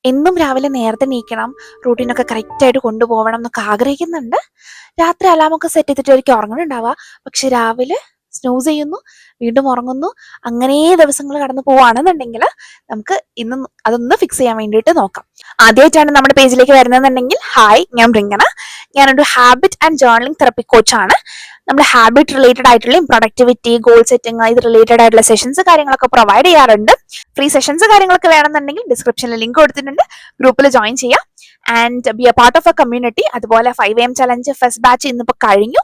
എന്നും രാവിലെ നേരത്തെ എണീക്കണം, റൂട്ടീനൊക്കെ കറക്റ്റായിട്ട് കൊണ്ടുപോകണം എന്നൊക്കെ ആഗ്രഹിക്കുന്നുണ്ട്. രാത്രി അലാമൊക്കെ സെറ്റ് ചെയ്തിട്ടായിരിക്കും ഉറങ്ങുന്നുണ്ടാവുക. പക്ഷെ രാവിലെ സ്നൂസ് ചെയ്യുന്നു, വീണ്ടും ഉറങ്ങുന്നു. അങ്ങനെ ദിവസങ്ങൾ കടന്നു പോവുകയാണെന്നുണ്ടെങ്കിൽ നമുക്ക് ഇന്ന് അതൊന്ന് ഫിക്സ് ചെയ്യാൻ വേണ്ടിയിട്ട് നോക്കാം. ആദ്യമായിട്ടാണ് നമ്മുടെ പേജിലേക്ക് വരുന്നതെന്നുണ്ടെങ്കിൽ ഹായ്, ഞാൻ ബൃംഗന. ഞാനൊരു ഹാബിറ്റ് ആൻഡ് ജേർണലിംഗ് തെറപ്പി കോച്ചാണ്. നമ്മൾ ഹാബിറ്റ് റിലേറ്റഡ് ആയിട്ടുള്ള പ്രൊഡക്ടിവിറ്റി, ഗോൾ സെറ്റിംഗ്, ഇത് റിലേറ്റഡ് ആയിട്ടുള്ള സെഷൻസ് കാര്യങ്ങളൊക്കെ പ്രൊവൈഡ് ചെയ്യാറുണ്ട്. ഫ്രീ സെഷൻസ് കാര്യങ്ങളൊക്കെ വേണമെന്നുണ്ടെങ്കിൽ ഡിസ്ക്രിപ്ഷനിൽ ലിങ്ക് കൊടുത്തിട്ടുണ്ട്, ഗ്രൂപ്പിൽ ജോയിൻ ചെയ്യാം and B A part of A community. അതുപോലെ 5am ചലഞ്ച് ഫസ്റ്റ് ബാച്ച് ഇന്നിപ്പോൾ കഴിഞ്ഞു.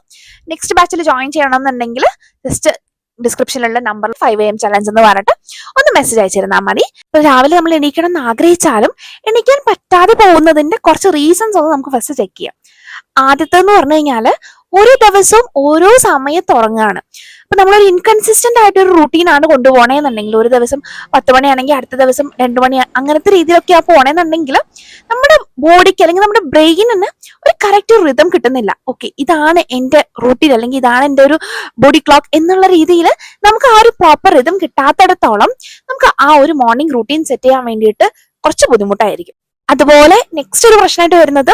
നെക്സ്റ്റ് ബാച്ചിൽ ജോയിൻ ചെയ്യണമെന്നുണ്ടെങ്കിൽ ജസ്റ്റ് ഡിസ്ക്രിപ്ഷനിലുള്ള നമ്പറിൽ 5am ചലഞ്ച് എന്ന് പറഞ്ഞിട്ട് ഒന്ന് മെസ്സേജ് അയച്ചിരുന്നാൽ മതി. ഇപ്പൊ രാവിലെ നമ്മൾ എണീക്കണം എന്ന് ആഗ്രഹിച്ചാലും എണീക്കാൻ പറ്റാതെ പോകുന്നതിന്റെ കുറച്ച് റീസൺസ് ഒന്ന് നമുക്ക് ഫസ്റ്റ് ചെക്ക് ചെയ്യാം. ആദ്യത്തെന്ന് പറഞ്ഞു കഴിഞ്ഞാൽ ഓരോ ദിവസവും ഓരോ സമയത്ത് ഉറങ്ങുകയാണ്. അപ്പൊ നമ്മളൊരു ഇൻകൺസിസ്റ്റന്റ് ആയിട്ട് ഒരു റൂട്ടീനാണ് കൊണ്ടുപോകണമെന്നുണ്ടെങ്കിൽ, ഒരു ദിവസം 10 മണിയാണെങ്കിൽ അടുത്ത ദിവസം 2 മണി, അങ്ങനത്തെ രീതിയിലൊക്കെയാ പോകണമെന്നുണ്ടെങ്കിൽ നമ്മുടെ ബോഡിക്ക് അല്ലെങ്കിൽ നമ്മുടെ ബ്രെയിനിന് ഒരു കറക്റ്റ് റിതം കിട്ടുന്നില്ല. ഓക്കെ, ഇതാണ് എന്റെ റൂട്ടീൻ അല്ലെങ്കിൽ ഇതാണ് എന്റെ ഒരു ബോഡി ക്ലോക്ക് എന്നുള്ള രീതിയിൽ നമുക്ക് ആ ഒരു പ്രോപ്പർ റിതം കിട്ടാത്തിടത്തോളം നമുക്ക് ആ ഒരു മോർണിംഗ് റൂട്ടീൻ സെറ്റ് ചെയ്യാൻ വേണ്ടിയിട്ട് കുറച്ച് ബുദ്ധിമുട്ടായിരിക്കും. അതുപോലെ നെക്സ്റ്റ് ഒരു പ്രശ്നമായിട്ട് വരുന്നത്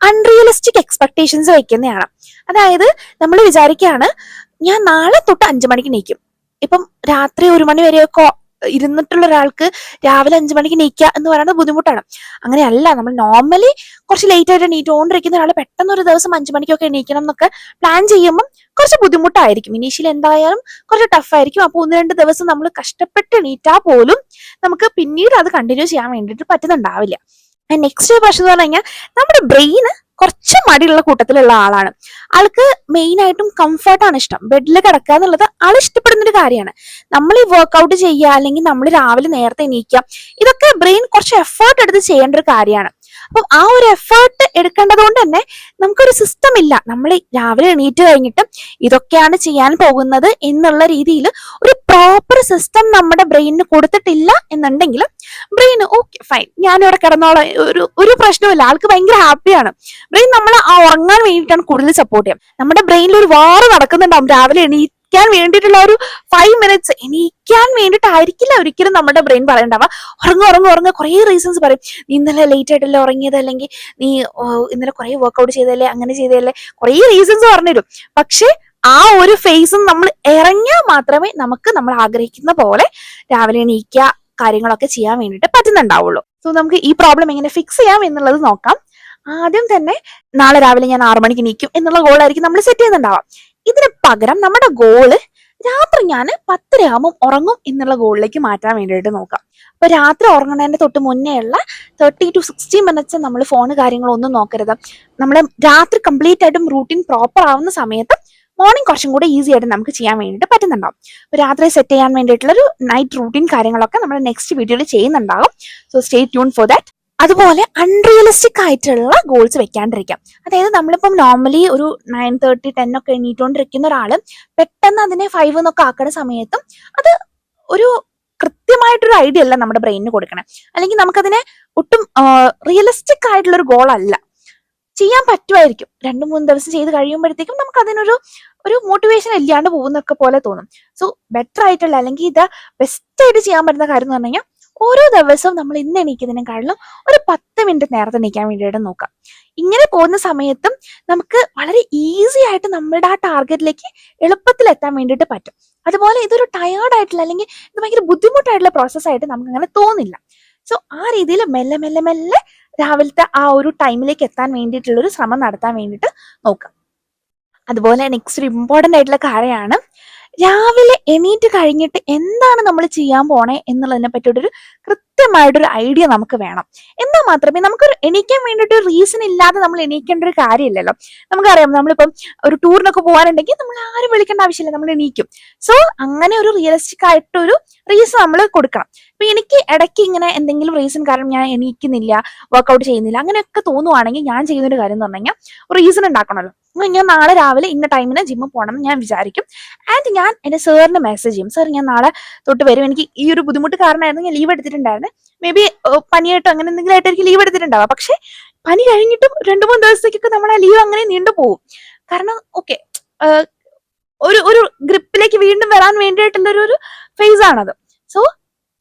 അൺറിയലിസ്റ്റിക് എക്സ്പെക്ടേഷൻസ് വെക്കുന്നതാണ്. അതായത് നമ്മൾ വിചാരിക്കുകയാണ് ഞാൻ നാളെ തൊട്ട് 5 മണിക്ക് എണീക്കും. ഇപ്പം രാത്രി 1 മണി വരെയൊക്കെ ഇരുന്നിട്ടുള്ള ഒരാൾക്ക് രാവിലെ 5 മണിക്ക് എണീക്കുക എന്ന് പറയുന്നത് ബുദ്ധിമുട്ടാണ്. അങ്ങനെയല്ല, നമ്മൾ നോർമലി കുറച്ച് ലേറ്റ് ആയിട്ട് എണീറ്റുകൊണ്ടിരിക്കുന്ന ഒരാൾ പെട്ടെന്ന് ഒരു ദിവസം 5 മണിക്കൊക്കെ എണീക്കണം എന്നൊക്കെ പ്ലാൻ ചെയ്യുമ്പോൾ കുറച്ച് ബുദ്ധിമുട്ടായിരിക്കും. ഇനീഷ്യൽ എന്തായാലും കുറച്ച് ടഫായിരിക്കും. അപ്പോൾ 1-2 ദിവസം നമ്മൾ കഷ്ടപ്പെട്ട് എണീറ്റാൽ പോലും നമുക്ക് പിന്നീട് അത് കണ്ടിന്യൂ ചെയ്യാൻ വേണ്ടിയിട്ട് പറ്റുന്നുണ്ടാവില്ല. നെക്സ്റ്റ് പ്രശ്നം എന്ന് പറഞ്ഞു കഴിഞ്ഞാൽ നമ്മുടെ ബ്രെയിന് കുറച്ച് മടിയുള്ള കൂട്ടത്തിലുള്ള ആളാണ്. ആൾക്ക് മെയിൻ ആയിട്ടും കംഫർട്ടാണ് ഇഷ്ടം. ബെഡിൽ കിടക്കുക എന്നുള്ളത് ആൾ ഇഷ്ടപ്പെടുന്ന ഒരു കാര്യമാണ്. നമ്മൾ ഈ വർക്ക്ഔട്ട് ചെയ്യുക അല്ലെങ്കിൽ നമ്മൾ രാവിലെ നേരത്തെ എണീക്കുക, ഇതൊക്കെ ബ്രെയിൻ കുറച്ച് എഫേർട്ട് എടുത്ത് ചെയ്യേണ്ട ഒരു കാര്യമാണ്. അപ്പം ആ ഒരു എഫേർട്ട് എടുക്കേണ്ടത് കൊണ്ട് തന്നെ നമുക്കൊരു സിസ്റ്റം ഇല്ല. നമ്മൾ രാവിലെ എണീറ്റ് കഴിഞ്ഞിട്ട് ഇതൊക്കെയാണ് ചെയ്യാൻ പോകുന്നത് എന്നുള്ള രീതിയിൽ ഒരു പ്രോപ്പർ സിസ്റ്റം നമ്മുടെ ബ്രെയിനിന് കൊടുത്തിട്ടില്ല എന്നുണ്ടെങ്കിൽ ബ്രെയിൻ ഓക്കെ ഫൈൻ, ഞാനിവിടെ കിടന്നോളാം, ഒരു പ്രശ്നവുമില്ല, ആൾക്ക് ഭയങ്കര ഹാപ്പിയാണ്. ബ്രെയിൻ നമ്മളെ ആ ഉറങ്ങാൻ വേണ്ടിയിട്ടാണ് കൂടുതൽ സപ്പോർട്ട് ചെയ്യാം. നമ്മുടെ ബ്രെയിനിൽ ഒരു വാറ് നടക്കുന്നുണ്ടാവും. രാവിലെ എണീക്കാൻ വേണ്ടിയിട്ടുള്ള ഒരു 5 മിനിറ്റ്സ് എണീക്കാൻ വേണ്ടിയിട്ടായിരിക്കില്ല ഒരിക്കലും നമ്മുടെ ബ്രെയിൻ പറയണ്ടാവുക. ഉറങ്ങുക കുറേ റീസൺസ് പറയും. നീ ഇന്നലെ ലേറ്റ് ആയിട്ടല്ലേ ഉറങ്ങിയത്, അല്ലെങ്കിൽ നീ ഇന്നലെ കുറേ വർക്ക്ഔട്ട് ചെയ്തല്ലേ, അങ്ങനെ ചെയ്തല്ലേ, കുറേ റീസൺസ് പറഞ്ഞുതരും. പക്ഷെ ആ ഒരു ഫേസും നമ്മൾ ഇറങ്ങിയാൽ മാത്രമേ നമുക്ക് നമ്മൾ ആഗ്രഹിക്കുന്ന പോലെ രാവിലെ എണീക്കുക കാര്യങ്ങളൊക്കെ ചെയ്യാൻ വേണ്ടിയിട്ട് പറ്റുന്നുണ്ടാവുള്ളൂ. സോ നമുക്ക് ഈ പ്രോബ്ലം എങ്ങനെ ഫിക്സ് ചെയ്യാം എന്നുള്ളത് നോക്കാം. ആദ്യം തന്നെ നാളെ രാവിലെ ഞാൻ 6 മണിക്ക് എണീക്കും എന്നുള്ള ഗോളായിരിക്കും നമ്മൾ സെറ്റ് ചെയ്യുന്നുണ്ടാവാം. ഇതിന് പകരം നമ്മുടെ ഗോള് രാത്രി ഞാൻ 10 ആകുമ്പോൾ ഉറങ്ങും എന്നുള്ള ഗോളിലേക്ക് മാറ്റാൻ വേണ്ടിയിട്ട് നോക്കാം. അപ്പൊ രാത്രി ഉറങ്ങുന്നതിന്റെ തൊട്ട് മുന്നേ ഉള്ള 30 to 60 മിനിറ്റ്സ് നമ്മൾ ഫോണ് കാര്യങ്ങളൊന്നും നോക്കരുത്. നമ്മൾ രാത്രി കംപ്ലീറ്റ് ആയിട്ടും റൂട്ടീൻ പ്രോപ്പർ ആവുന്ന സമയത്ത് മോർണിംഗ് കുറച്ചും കൂടെ ഈസി ആയിട്ട് നമുക്ക് ചെയ്യാൻ വേണ്ടിയിട്ട് പറ്റുന്നുണ്ടാവും. അപ്പൊ രാത്രി സെറ്റ് ചെയ്യാൻ വേണ്ടിയിട്ടുള്ള ഒരു നൈറ്റ് റൂട്ടീൻ കാര്യങ്ങളൊക്കെ നമ്മൾ നെക്സ്റ്റ് വീഡിയോയിൽ ചെയ്യുന്നുണ്ടാവും. So stay tune for that. അതുപോലെ അൺറിയലിസ്റ്റിക് ആയിട്ടുള്ള ഗോൾസ് വെക്കാണ്ടിരിക്കാം. അതായത് നമ്മളിപ്പം നോർമലി ഒരു 9:30, 10 ഒക്കെ എണീറ്റുകൊണ്ടിരിക്കുന്ന ഒരാള് പെട്ടെന്ന് അതിനെ 5 എന്നൊക്കെ ആക്കുന്ന സമയത്തും അത് ഒരു കൃത്യമായിട്ടൊരു ഐഡിയ അല്ല നമ്മുടെ ബ്രെയിനിന് കൊടുക്കണേ. അല്ലെങ്കിൽ നമുക്കതിനെ ഒട്ടും റിയലിസ്റ്റിക് ആയിട്ടുള്ള ഒരു ഗോൾ അല്ല. ചെയ്യാൻ പറ്റുമായിരിക്കും, 2-3 ദിവസം ചെയ്ത് കഴിയുമ്പോഴത്തേക്കും നമുക്ക് അതിനൊരു മോട്ടിവേഷൻ ഇല്ലാണ്ട് പോകുന്നൊക്കെ പോലെ തോന്നും. സോ ബെറ്റർ ആയിട്ടുള്ള അല്ലെങ്കിൽ ഇത് ബെസ്റ്റ് ആയിട്ട് ചെയ്യാൻ പറ്റുന്ന കാര്യം എന്ന് പറഞ്ഞു കഴിഞ്ഞാൽ ഓരോ ദിവസവും നമ്മൾ ഇന്ന് എണീക്കുന്നതിനെക്കാളും ഒരു 10 മിനിറ്റ് നേരത്തെ എണീക്കാൻ വേണ്ടിയിട്ട് നോക്കാം. ഇങ്ങനെ പോകുന്ന സമയത്തും നമുക്ക് വളരെ ഈസി ആയിട്ട് നമ്മുടെ ആ ടാർഗറ്റിലേക്ക് എളുപ്പത്തിൽ എത്താൻ വേണ്ടിയിട്ട് പറ്റും. അതുപോലെ ഇതൊരു ടയേർഡ് ആയിട്ടുള്ള അല്ലെങ്കിൽ ഇത് ഭയങ്കര ബുദ്ധിമുട്ടായിട്ടുള്ള പ്രോസസ്സായിട്ട് നമുക്ക് അങ്ങനെ തോന്നില്ല. സോ ആ രീതിയിൽ മെല്ലെ മെല്ലെ മെല്ലെ രാവിലത്തെ ആ ഒരു ടൈമിലേക്ക് എത്താൻ വേണ്ടിയിട്ടുള്ള ഒരു ശ്രമം നടത്താൻ വേണ്ടിയിട്ട് നോക്കാം. അതുപോലെ നെക്സ്റ്റ് ഒരു ഇമ്പോർട്ടൻ്റ് ആയിട്ടുള്ള കാര്യമാണ് രാവിലെ എണീറ്റ് കഴിഞ്ഞിട്ട് എന്താണ് നമ്മൾ ചെയ്യാൻ പോണേ എന്നുള്ളതിനെ പറ്റിയിട്ടൊരു കൃത്യമായിട്ടൊരു ഐഡിയ നമുക്ക് വേണം. എന്നാൽ മാത്രമേ നമുക്കൊരു എണീക്കാൻ വേണ്ടിയിട്ട് ഒരു റീസൺ ഇല്ലാതെ നമ്മൾ എണീക്കേണ്ട ഒരു കാര്യമില്ലല്ലോ. നമുക്കറിയാം, നമ്മളിപ്പം ഒരു ടൂറിനൊക്കെ പോകാനുണ്ടെങ്കിൽ നമ്മൾ ആരും വിളിക്കേണ്ട ആവശ്യമില്ല, നമ്മൾ എണീക്കും. സോ അങ്ങനെ ഒരു റിയലിസ്റ്റിക് ആയിട്ടൊരു റീസൺ നമ്മൾ കൊടുക്കണം. ഇപ്പൊ എനിക്ക് ഇടയ്ക്ക് ഇങ്ങനെ എന്തെങ്കിലും റീസൺ കാരണം ഞാൻ എണീക്കുന്നില്ല, വർക്ക്ഔട്ട് ചെയ്യുന്നില്ല, അങ്ങനെയൊക്കെ തോന്നുവാണെങ്കിൽ ഞാൻ ചെയ്യുന്നൊരു കാര്യം എന്ന് പറഞ്ഞു കഴിഞ്ഞാൽ ഒരു റീസൺ ഉണ്ടാക്കണമല്ലോ. ഞാൻ നാളെ രാവിലെ ഇന്ന ടൈമിന് ജിമ്മിൽ പോകണം എന്ന് ഞാൻ വിചാരിക്കും. ആൻഡ് ഞാൻ എന്റെ സാറിന് മെസ്സേജ് ചെയ്യും, സാർ ഞാൻ നാളെ തൊട്ട് വരും, എനിക്ക് ഈ ഒരു ബുദ്ധിമുട്ട് കാരണമായിരുന്നു ഞാൻ ലീവ് എടുത്തിട്ടുണ്ടായിരുന്നു, മേ ബി പനിയായിട്ടോ അങ്ങനെ എന്തെങ്കിലും ആയിട്ട് എനിക്ക് ലീവ് എടുത്തിട്ടുണ്ടാവാം. പക്ഷെ പനി കഴിഞ്ഞിട്ടും 2-3 ദിവസത്തേക്കൊക്കെ നമ്മളെ ലീവ് അങ്ങനെ നീണ്ടുപോകും. കാരണം ഓക്കെ, ഒരു ഗ്രിപ്പിലേക്ക് വീണ്ടും വരാൻ വേണ്ടിയിട്ടുള്ള ഒരു ഫേസ് ആണത്. സോ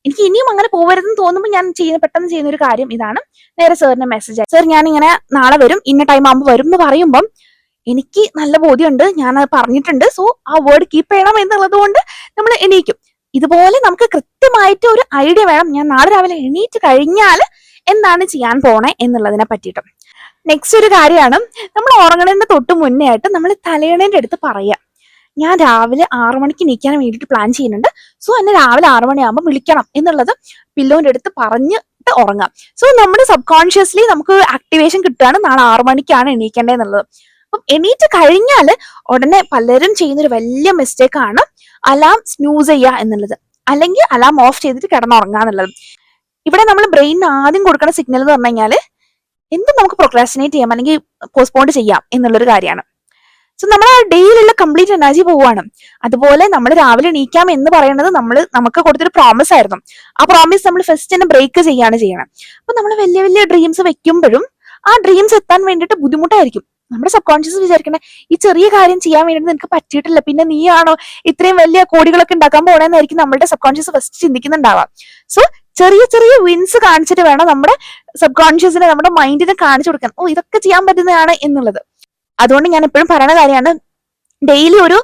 എനിക്ക് ഇനിയും അങ്ങനെ പോകരുതെന്ന് തോന്നുമ്പോൾ ഞാൻ പെട്ടെന്ന് ചെയ്യുന്ന ഒരു കാര്യം ഇതാണ്, നേരെ സാറിന് മെസ്സേജ് ആയി, സാർ ഞാൻ ഇങ്ങനെ നാളെ വരും, ഇന്ന ടൈം ആകുമ്പോൾ വരും എന്ന് പറയുമ്പം എനിക്ക് നല്ല ബോധ്യമുണ്ട്, ഞാൻ അത് പറഞ്ഞിട്ടുണ്ട്, സോ ആ വേർഡ് കീപ്പ് ചെയ്യണം എന്നുള്ളത് കൊണ്ട് നമ്മൾ എണീക്കും. ഇതുപോലെ നമുക്ക് കൃത്യമായിട്ട് ഒരു ഐഡിയ വേണം, ഞാൻ നാളെ രാവിലെ എണീറ്റ് കഴിഞ്ഞാൽ എന്താണ് ചെയ്യാൻ പോണേ എന്നുള്ളതിനെ പറ്റിയിട്ട്. നെക്സ്റ്റ് ഒരു കാര്യമാണ്, നമ്മൾ ഉറങ്ങണതിന്റെ തൊട്ട് മുന്നേ ആയിട്ട് നമ്മൾ തലയണേന്റെ അടുത്ത് പറയുക, ഞാൻ രാവിലെ 6 മണിക്ക് എണീക്കാൻ വേണ്ടിയിട്ട് പ്ലാൻ ചെയ്യുന്നുണ്ട്, സോ എന്നെ രാവിലെ 6 മണിയാകുമ്പോൾ വിളിക്കണം എന്നുള്ളത് പില്ലോന്റെ അടുത്ത് പറഞ്ഞിട്ട് ഉറങ്ങാം. സോ നമ്മുടെ സബ് കോൺഷ്യസ്ലി നമുക്ക് ആക്ടിവേഷൻ കിട്ടുകയാണ് നാളെ 6 മണിക്കാണ് എണീക്കേണ്ടത് എന്നുള്ളത്. അപ്പം എണീറ്റ് കഴിഞ്ഞാൽ ഉടനെ പലരും ചെയ്യുന്നൊരു വലിയ മിസ്റ്റേക്ക് ആണ് അലാം സ്നൂസ് ചെയ്യുക എന്നുള്ളത്, അല്ലെങ്കിൽ അലാം ഓഫ് ചെയ്തിട്ട് കിടന്നുറങ്ങുക എന്നുള്ളത്. ഇവിടെ നമ്മൾ ബ്രെയിനിന് ആദ്യം കൊടുക്കുന്ന സിഗ്നൽ എന്ന് പറഞ്ഞു കഴിഞ്ഞാൽ എന്തും നമുക്ക് പ്രൊക്രാസ്റ്റിനേറ്റ് ചെയ്യാം അല്ലെങ്കിൽ പോസ്റ്റ്പോണ്ട് ചെയ്യാം എന്നുള്ളൊരു കാര്യമാണ്. സോ നമ്മുടെ ഡേയിലുള്ള കംപ്ലീറ്റ് എനർജി പോവുകയാണ്. അതുപോലെ നമ്മൾ രാവിലെ എണീക്കാം എന്ന് പറയുന്നത് നമുക്ക് കൊടുത്തൊരു പ്രോമിസ് ആയിരുന്നു. ആ പ്രോമിസ് നമ്മൾ ഫസ്റ്റ് തന്നെ ബ്രേക്ക് ചെയ്യാണ് ചെയ്യണം. അപ്പൊ നമ്മൾ വലിയ വലിയ ഡ്രീംസ് വെക്കുമ്പോഴും ആ ഡ്രീംസ് എത്താൻ വേണ്ടിയിട്ട് ബുദ്ധിമുട്ടായിരിക്കും. നമ്മുടെ സബ് കോൺഷ്യസ് വിചാരിക്കണേ ഈ ചെറിയ കാര്യം ചെയ്യാൻ വേണ്ടിയിട്ട് നിനക്ക് പറ്റിയിട്ടില്ല, പിന്നെ നീയാണോ ഇത്രയും വലിയ കോടികളൊക്കെ ഉണ്ടാക്കാൻ പോണെന്നായിരിക്കും നമ്മുടെ സബ് കോൺഷ്യസ് ഫസ്റ്റ് ചിന്തിക്കുന്നുണ്ടാവാം. സോ ചെറിയ ചെറിയ വിൻസ് കാണിച്ചിട്ട് വേണം നമ്മുടെ സബ് കോൺഷ്യസിനെ നമ്മുടെ മൈൻഡിനെ കാണിച്ചു കൊടുക്കാൻ, ഓ ഇതൊക്കെ ചെയ്യാൻ പറ്റുന്നതാണ് എന്നുള്ളത്. അതുകൊണ്ട് ഞാൻ എപ്പോഴും പറയുന്ന കാര്യമാണ് ഡെയിലി ഒരു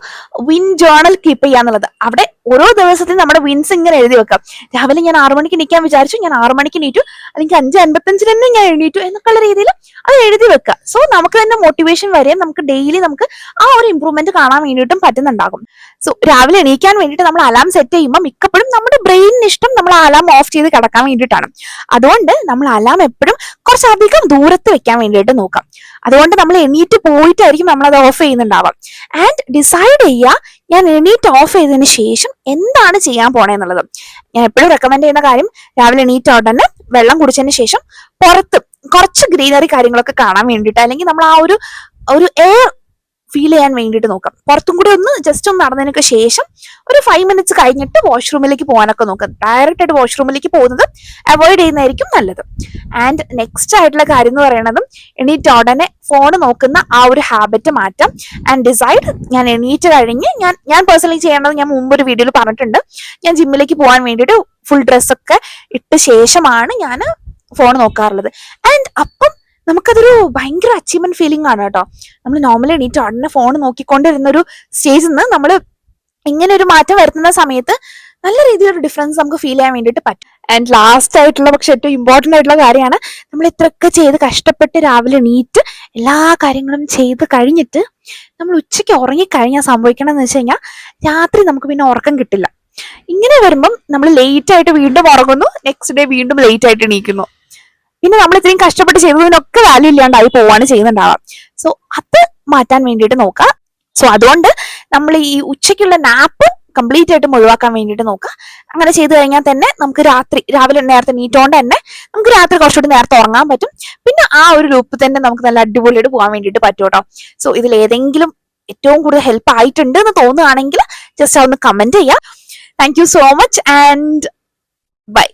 വിൻ ജേർണൽ കീപ്പ് ചെയ്യാന്നുള്ളത്. അവിടെ ഓരോ ദിവസത്തിൽ നമ്മുടെ വിൻസ് ഇങ്ങനെ എഴുതി വെക്കാം. രാവിലെ ഞാൻ 6 മണിക്ക് എണീക്കാൻ വിചാരിച്ചു, ഞാൻ 6 മണിക്ക് എണീറ്റു, അല്ലെങ്കിൽ 5:55 തന്നെ ഞാൻ എണീറ്റു എന്നൊക്കെയുള്ള രീതിയിൽ അത് എഴുതി വെക്കുക. സോ നമുക്ക് തന്നെ മോട്ടിവേഷൻ വരെയും നമുക്ക് ഡെയിലി നമുക്ക് ആ ഒരു ഇമ്പ്രൂവ്മെന്റ് കാണാൻ വേണ്ടിയിട്ടും പറ്റുന്നുണ്ടാകും. സോ രാവിലെ എണീക്കാൻ വേണ്ടിയിട്ട് നമ്മൾ അലാം സെറ്റ് ചെയ്യുമ്പോൾ മിക്കപ്പോഴും നമ്മുടെ ബ്രെയിനിന് ഇഷ്ടം നമ്മൾ അലാം ഓഫ് ചെയ്ത് കിടക്കാൻ വേണ്ടിയിട്ടാണ്. അതുകൊണ്ട് നമ്മൾ അലാം എപ്പോഴും കുറച്ചധികം ദൂരത്ത് വെക്കാൻ വേണ്ടിയിട്ട് നോക്കാം. അതുകൊണ്ട് നമ്മൾ എണീറ്റ് പോയിട്ടായിരിക്കും നമ്മൾ അത് ഓഫ് ചെയ്യുന്നുണ്ടാവാം. ആൻഡ് ഡിസൈഡ് ചെയ്യുക ഞാൻ എണീറ്റ് ഓഫ് ചെയ്തതിന് ശേഷം എന്താണ് ചെയ്യാൻ പോണേന്നുള്ളത്. ഞാൻ എപ്പോഴും റെക്കമെൻഡ് ചെയ്യുന്ന കാര്യം, രാവിലെ എണീറ്റ് ഉടനെ വെള്ളം കുടിച്ചതിന് ശേഷം പുറത്ത് കുറച്ച് ഗ്രീനറി കാര്യങ്ങളൊക്കെ കാണാൻ വേണ്ടിയിട്ട്, അല്ലെങ്കിൽ നമ്മൾ ആ ഒരു എയർ ഫീൽ ചെയ്യാൻ വേണ്ടിയിട്ട് നോക്കാം. പുറത്തും കൂടി ജസ്റ്റ് ഒന്ന് നടന്നതിനൊക്കെ ശേഷം ഒരു 5 മിനിറ്റ്സ് കഴിഞ്ഞിട്ട് വാഷ്റൂമിലേക്ക് പോകാനൊക്കെ നോക്കാം. ഡയറക്റ്റ് ആയിട്ട് വാഷ്റൂമിലേക്ക് പോകുന്നത് അവോയ്ഡ് ചെയ്യുന്നതായിരിക്കും നല്ലത്. ആൻഡ് നെക്സ്റ്റ് ആയിട്ടുള്ള കാര്യം എന്ന് പറയുന്നത്, എണീറ്റ് ഉടനെ ഫോൺ നോക്കുന്ന ആ ഒരു ഹാബിറ്റ് മാറ്റാം. ആൻഡ് ഡിസൈഡ് ഞാൻ എണീറ്റ് കഴിഞ്ഞ് ഞാൻ പേഴ്സണലി ചെയ്യേണ്ടത് ഞാൻ മുമ്പ് ഒരു വീഡിയോയിൽ പറഞ്ഞിട്ടുണ്ട്, ഞാൻ ജിമ്മിലേക്ക് പോകാൻ വേണ്ടിയിട്ട് ഫുൾ ഡ്രസ്സൊക്കെ ഇട്ട ശേഷമാണ് ഞാൻ ഫോൺ നോക്കാറുള്ളത്. ആൻഡ് അപ്പം നമുക്കതൊരു ഭയങ്കര അച്ചീവ്മെന്റ് ഫീലിംഗ് ആണ് കേട്ടോ. നമ്മൾ നോർമലി എണീറ്റ് ഉടനെ ഫോൺ നോക്കിക്കൊണ്ടിരുന്ന ഒരു സ്റ്റേജിൽ നിന്ന് നമ്മൾ ഇങ്ങനെ ഒരു മാറ്റം വരുത്തുന്ന സമയത്ത് നല്ല രീതിയിലൊരു ഡിഫറൻസ് നമുക്ക് ഫീൽ ചെയ്യാൻ വേണ്ടിയിട്ട് പറ്റും. ആൻഡ് ലാസ്റ്റ് ആയിട്ടുള്ള പക്ഷെ ഏറ്റവും ഇമ്പോർട്ടന്റ് ആയിട്ടുള്ള കാര്യമാണ്, നമ്മൾ ഇത്രയൊക്കെ ചെയ്ത് കഷ്ടപ്പെട്ട് രാവിലെ എണീറ്റ് എല്ലാ കാര്യങ്ങളും ചെയ്ത് കഴിഞ്ഞിട്ട് നമ്മൾ ഉച്ചയ്ക്ക് ഉറങ്ങിക്കഴിഞ്ഞാൽ സംഭവിക്കണമെന്ന് വെച്ച് കഴിഞ്ഞാൽ രാത്രി നമുക്ക് പിന്നെ ഉറക്കം കിട്ടില്ല. ഇങ്ങനെ വരുമ്പം നമ്മൾ ലേറ്റ് ആയിട്ട് വീണ്ടും ഉറങ്ങുന്നു, നെക്സ്റ്റ് ഡേ വീണ്ടും ലേറ്റ് ആയിട്ട് എണീക്കുന്നു. പിന്നെ നമ്മൾ ഇത്രയും കഷ്ടപ്പെട്ട് ചെയ്തതിനൊക്കെ വാല്യൂ ഇല്ലാണ്ടായി പോവാണ് ചെയ്യുന്നുണ്ടാവാം. സോ അത് മാറ്റാൻ വേണ്ടിയിട്ട് നോക്കുക. സോ അതുകൊണ്ട് നമ്മൾ ഈ ഉച്ചയ്ക്കുള്ള നാപ്പ് കംപ്ലീറ്റ് ആയിട്ടും ഒഴിവാക്കാൻ വേണ്ടിയിട്ട് നോക്കുക. അങ്ങനെ ചെയ്തു കഴിഞ്ഞാൽ തന്നെ നമുക്ക് രാവിലെ നേരത്തെ എണീറ്റോണ്ട് തന്നെ നമുക്ക് രാത്രി കുറച്ചുകൂടി നേരത്തെ ഉറങ്ങാൻ പറ്റും. പിന്നെ ആ ഒരു ലൂപ്പ് തന്നെ നമുക്ക് നല്ല അടിപൊളിയായിട്ട് പോകാൻ വേണ്ടിയിട്ട് പറ്റും കേട്ടോ. സോ ഇതിൽ ഏതെങ്കിലും ഏറ്റവും കൂടുതൽ ഹെൽപ്പ് ആയിട്ടുണ്ട് എന്ന് തോന്നുകയാണെങ്കിൽ ജസ്റ്റ് ഒന്ന് കമന്റ് ചെയ്യുക. Thank you so much and by.